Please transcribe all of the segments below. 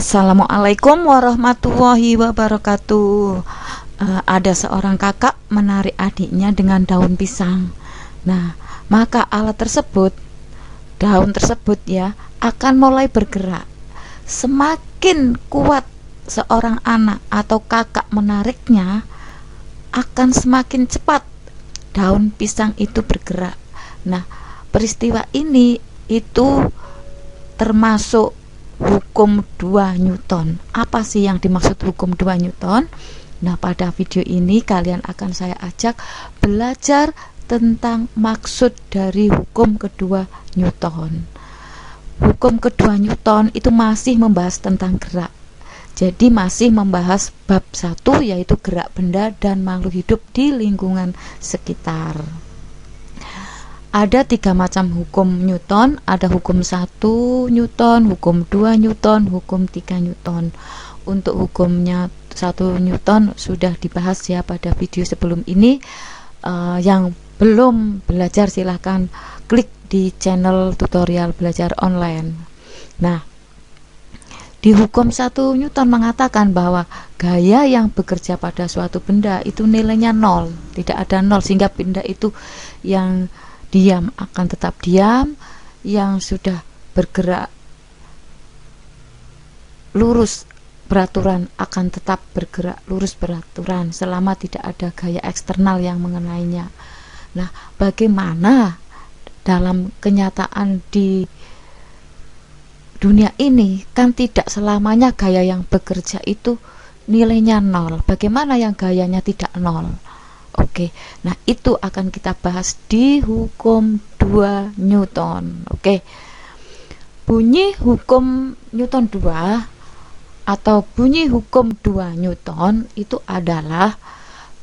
Assalamualaikum warahmatullahi wabarakatuh. Ada seorang kakak menarik adiknya dengan daun pisang. Nah, maka daun tersebut ya akan mulai bergerak. Semakin kuat seorang anak atau kakak menariknya, akan semakin cepat daun pisang itu bergerak. Nah, peristiwa ini itu termasuk hukum 2 Newton. Apa sih yang dimaksud hukum 2 Newton? Nah, pada video ini kalian akan saya ajak belajar tentang maksud dari hukum kedua Newton. Hukum kedua Newton itu masih membahas tentang gerak. Jadi masih membahas bab 1, yaitu gerak benda dan makhluk hidup di lingkungan sekitar. Ada 3 macam hukum Newton. Ada hukum 1 Newton, hukum 2 Newton, hukum 3 Newton. Untuk hukumnya 1 Newton sudah dibahas ya pada video sebelum ini. Yang belum belajar silahkan klik di channel tutorial belajar online. Nah, di hukum 1 Newton mengatakan bahwa gaya yang bekerja pada suatu benda itu nilainya 0, tidak ada 0, sehingga benda itu yang diam akan tetap diam, yang sudah bergerak lurus beraturan akan tetap bergerak lurus beraturan selama tidak ada gaya eksternal yang mengenainya. Nah, bagaimana dalam kenyataan di dunia ini kan tidak selamanya gaya yang bekerja itu nilainya 0. Bagaimana yang gayanya tidak 0? Oke, nah itu akan kita bahas di hukum 2 Newton. Oke, bunyi hukum Newton 2 atau bunyi hukum 2 Newton itu adalah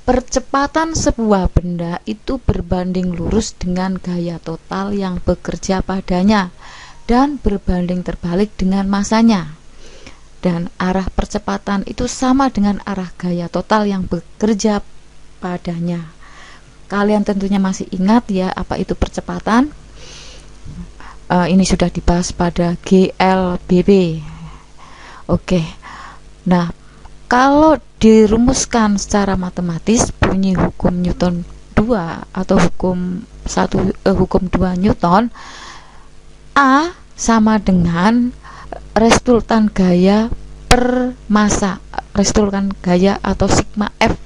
percepatan sebuah benda itu berbanding lurus dengan gaya total yang bekerja padanya dan berbanding terbalik dengan masanya. Dan arah percepatan itu sama dengan arah gaya total yang bekerja padanya. Kalian tentunya masih ingat ya apa itu percepatan. Ini sudah dibahas pada GLBB. Oke. Nah, kalau dirumuskan secara matematis, bunyi hukum Newton 2 atau hukum 2 Newton, A sama dengan resultan gaya per massa, resultan gaya atau sigma F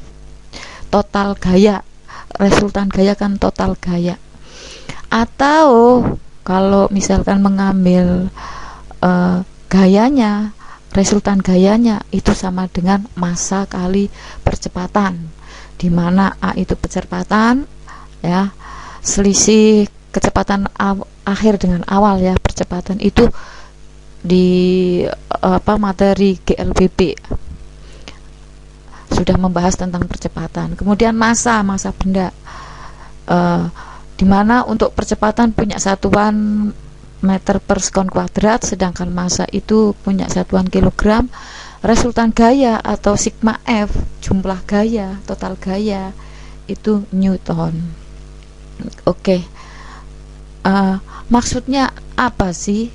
total gaya. Resultan gaya kan total gaya. Atau kalau misalkan mengambil gayanya, resultan gayanya itu sama dengan massa kali percepatan, di mana A itu percepatan ya, selisih kecepatan akhir dengan awal ya, percepatan itu di materi GLBB sudah membahas tentang percepatan. Kemudian massa benda, dimana untuk percepatan punya satuan meter per sekon kuadrat, sedangkan massa itu punya satuan kilogram. Resultan gaya atau sigma F, jumlah gaya, total gaya, itu Newton. Oke, maksudnya apa sih?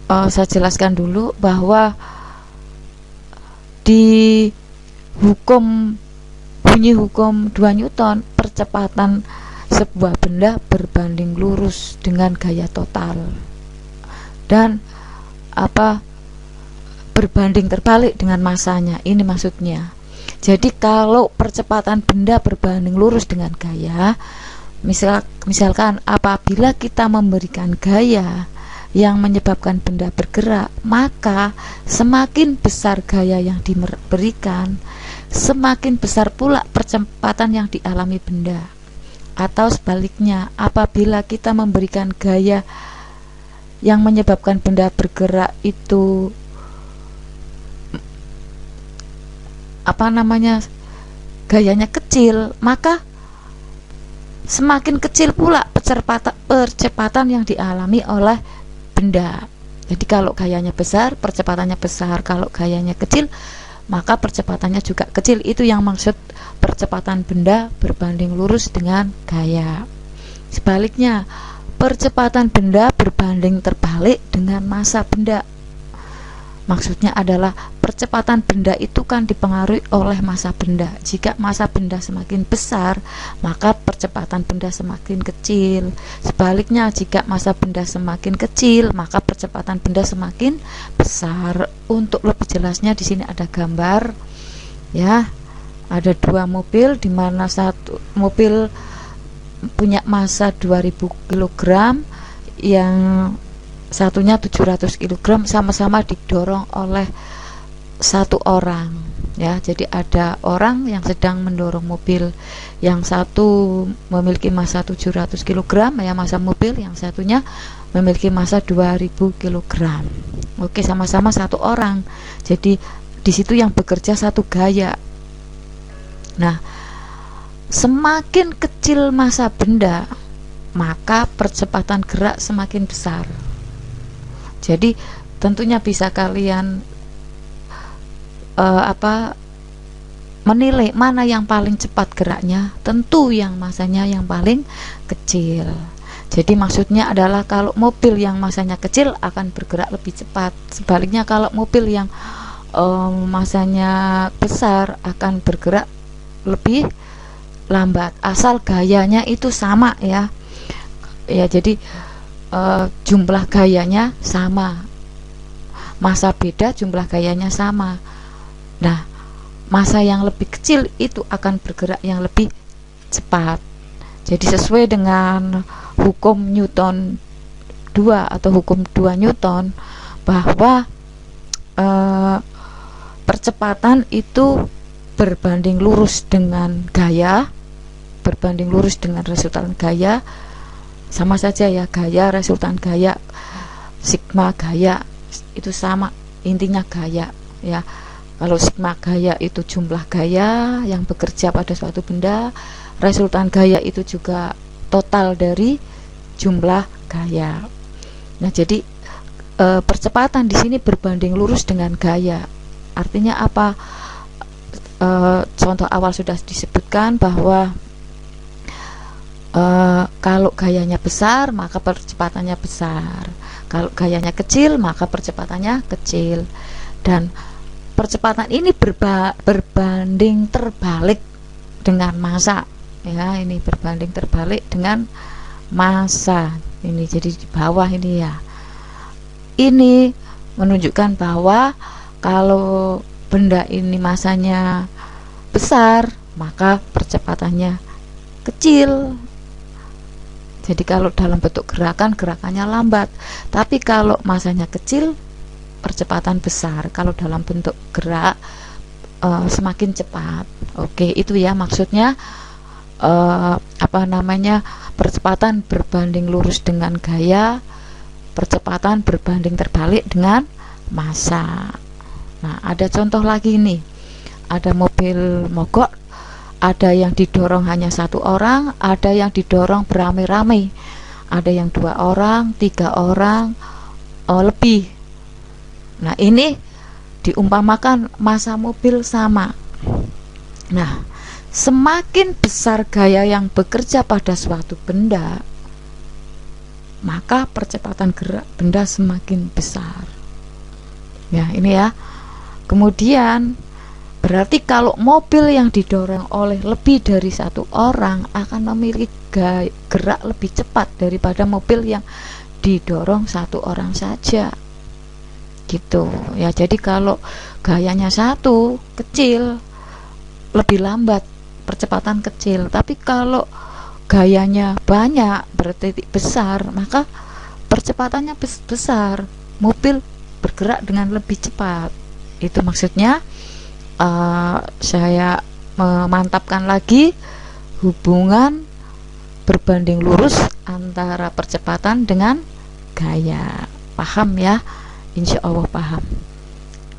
Saya jelaskan dulu bahwa di bunyi hukum 2 Newton, percepatan sebuah benda berbanding lurus dengan gaya total dan berbanding terbalik dengan masanya. Ini maksudnya. Jadi kalau percepatan benda berbanding lurus dengan gaya, misalkan apabila kita memberikan gaya yang menyebabkan benda bergerak, maka semakin besar gaya yang diberikan, semakin besar pula percepatan yang dialami benda. Atau sebaliknya, apabila kita memberikan gaya yang menyebabkan benda bergerak itu gayanya kecil, maka semakin kecil pula percepatan yang dialami oleh benda. Jadi kalau gayanya besar, percepatannya besar. Kalau gayanya kecil, maka percepatannya juga kecil. Itu yang maksud percepatan benda berbanding lurus dengan gaya. Sebaliknya, percepatan benda berbanding terbalik dengan massa benda. Maksudnya adalah percepatan benda itu kan dipengaruhi oleh massa benda. Jika massa benda semakin besar, maka percepatan benda semakin kecil. Sebaliknya, jika massa benda semakin kecil, maka percepatan benda semakin besar. Untuk lebih jelasnya di sini ada gambar, ya. Ada dua mobil, di mana satu mobil punya massa 2000 kg, yang satunya 700 kg, sama-sama didorong oleh satu orang, ya. Jadi ada orang yang sedang mendorong mobil, yang satu memiliki massa 700 kg, ya, massa mobil, yang satunya memiliki massa 2000 kg. Oke, sama-sama satu orang. Jadi di situ yang bekerja satu gaya. Nah, semakin kecil massa benda, maka percepatan gerak semakin besar. Jadi tentunya bisa kalian menilai mana yang paling cepat geraknya. Tentu yang massanya yang paling kecil. Jadi maksudnya adalah kalau mobil yang massanya kecil akan bergerak lebih cepat. Sebaliknya kalau mobil yang massanya besar akan bergerak lebih lambat, asal gayanya itu sama, ya. Ya, jadi jumlah gayanya sama, massa beda, jumlah gayanya sama. Nah, massa yang lebih kecil itu akan bergerak yang lebih cepat. Jadi sesuai dengan hukum Newton 2 atau hukum 2 Newton, bahwa percepatan itu berbanding lurus dengan gaya, berbanding lurus dengan resultan gaya. Sama saja, ya, gaya resultan gaya, sigma gaya itu sama, intinya gaya, ya. Kalau sigma gaya itu jumlah gaya yang bekerja pada suatu benda, resultan gaya itu juga total dari jumlah gaya. Nah, jadi percepatan di sini berbanding lurus dengan gaya. Artinya apa? Contoh awal sudah disebutkan bahwa kalau gayanya besar maka percepatannya besar, kalau gayanya kecil maka percepatannya kecil. Dan percepatan ini berbanding terbalik dengan massa, ya. Ini berbanding terbalik dengan massa. Ini jadi di bawah ini, ya. Ini menunjukkan bahwa kalau benda ini massanya besar maka percepatannya kecil. Jadi kalau dalam bentuk gerakan, gerakannya lambat. Tapi kalau massanya kecil, percepatan besar. Kalau dalam bentuk gerak, semakin cepat. Oke, itu ya maksudnya percepatan berbanding lurus dengan gaya, percepatan berbanding terbalik dengan massa. Nah, ada contoh lagi nih. Ada mobil mogok, ada yang didorong hanya satu orang, ada yang didorong beramai-ramai, ada yang 2 orang, 3 orang, lebih. Nah, ini diumpamakan massa mobil sama. Nah, semakin besar gaya yang bekerja pada suatu benda, maka percepatan gerak benda semakin besar. Ya, ini ya. Kemudian berarti kalau mobil yang didorong oleh lebih dari satu orang akan memiliki gerak lebih cepat daripada mobil yang didorong satu orang saja, gitu ya. Jadi kalau gayanya satu, kecil, lebih lambat, percepatan kecil. Tapi kalau gayanya banyak, berarti besar, maka percepatannya besar, mobil bergerak dengan lebih cepat. Itu maksudnya. Saya memantapkan lagi hubungan berbanding lurus antara percepatan dengan gaya. Paham ya? Insya Allah paham.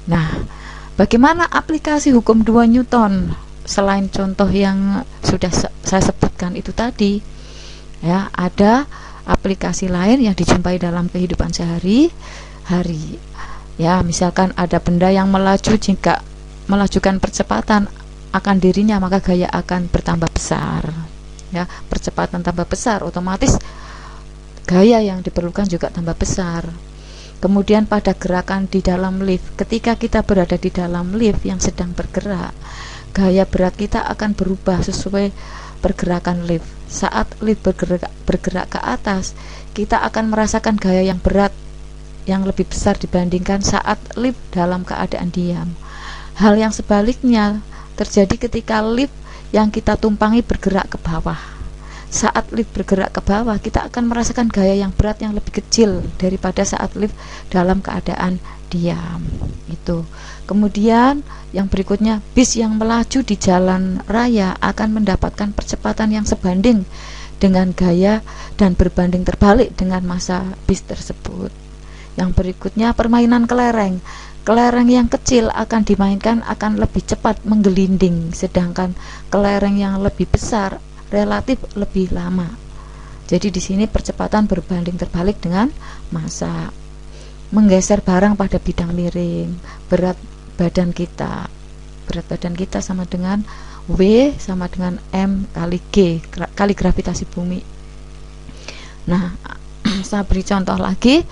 Nah, bagaimana aplikasi hukum 2 Newton selain contoh yang sudah saya sebutkan itu tadi? Ya, ada aplikasi lain yang dijumpai dalam kehidupan sehari-hari. Ya, misalkan ada benda yang melaju, jika melajukan percepatan akan dirinya maka gaya akan bertambah besar, ya. Percepatan tambah besar, otomatis gaya yang diperlukan juga tambah besar. Kemudian pada gerakan di dalam lift, ketika kita berada di dalam lift yang sedang bergerak, gaya berat kita akan berubah sesuai pergerakan lift. Saat lift bergerak ke atas, kita akan merasakan gaya yang berat yang lebih besar dibandingkan saat lift dalam keadaan diam. Hal yang sebaliknya terjadi ketika lift yang kita tumpangi bergerak ke bawah. Saat lift bergerak ke bawah, kita akan merasakan gaya yang berat yang lebih kecil daripada saat lift dalam keadaan diam. Itu. Kemudian yang berikutnya, bis yang melaju di jalan raya akan mendapatkan percepatan yang sebanding dengan gaya dan berbanding terbalik dengan massa bis tersebut. Yang berikutnya, permainan kelereng. Kelereng yang kecil akan dimainkan akan lebih cepat menggelinding, sedangkan kelereng yang lebih besar relatif lebih lama. Jadi di sini percepatan berbanding terbalik dengan massa. Menggeser barang pada bidang miring. Berat badan kita sama dengan W sama dengan M kali G, kali gravitasi bumi. Nah, saya beri contoh lagi.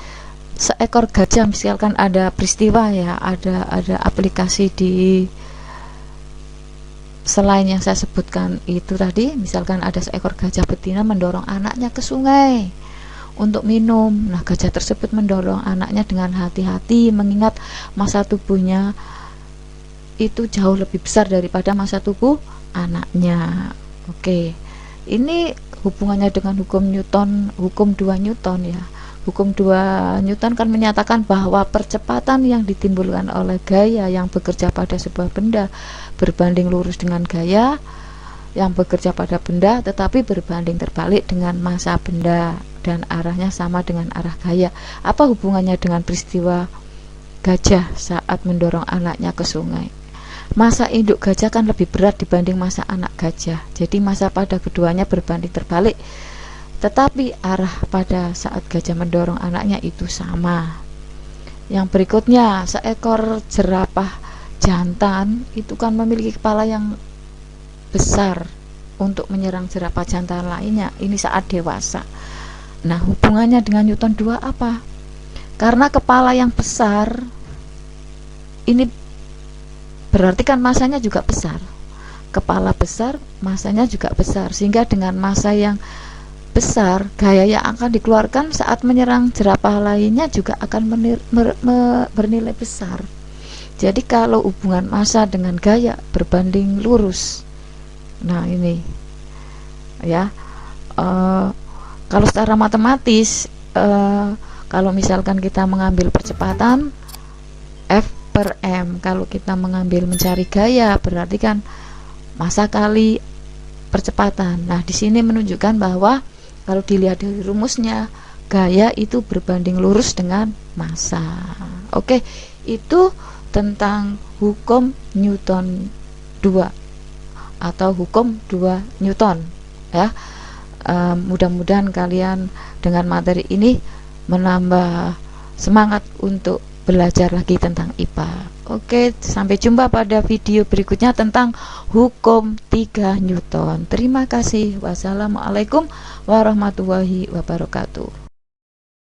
Seekor gajah, misalkan ada peristiwa ya, ada aplikasi di selain yang saya sebutkan itu tadi, misalkan ada seekor gajah betina mendorong anaknya ke sungai untuk minum. Nah, gajah tersebut mendorong anaknya dengan hati-hati, mengingat massa tubuhnya itu jauh lebih besar daripada massa tubuh anaknya. Oke, ini hubungannya dengan hukum Newton, hukum 2 Newton ya. Hukum 2 Newton kan menyatakan bahwa percepatan yang ditimbulkan oleh gaya yang bekerja pada sebuah benda berbanding lurus dengan gaya yang bekerja pada benda, tetapi berbanding terbalik dengan massa benda dan arahnya sama dengan arah gaya. Apa hubungannya dengan peristiwa gajah saat mendorong anaknya ke sungai? Massa induk gajah kan lebih berat dibanding massa anak gajah, jadi massa pada keduanya berbanding terbalik, tetapi arah pada saat gajah mendorong anaknya itu sama. Yang berikutnya, seekor jerapah jantan itu kan memiliki kepala yang besar untuk menyerang jerapah jantan lainnya, ini saat dewasa. Nah, hubungannya dengan Newton 2 apa? Karena kepala yang besar ini berarti kan masanya juga besar. Kepala besar, masanya juga besar, sehingga dengan massa yang besar, gaya yang akan dikeluarkan saat menyerang jerapah lainnya juga akan bernilai besar. Jadi kalau hubungan massa dengan gaya berbanding lurus, nah ini ya, kalau secara matematis, kalau misalkan kita mengambil percepatan F per M, kalau kita mengambil mencari gaya, berarti kan massa kali percepatan. Nah, di sini menunjukkan bahwa kalau dilihat dari rumusnya, gaya itu berbanding lurus dengan massa. Oke, itu tentang hukum Newton 2 atau hukum 2 Newton ya. Mudah-mudahan kalian dengan materi ini menambah semangat untuk belajar lagi tentang IPA. Oke, sampai jumpa pada video berikutnya tentang hukum 3 Newton. Terima kasih. Wassalamualaikum warahmatullahi wabarakatuh.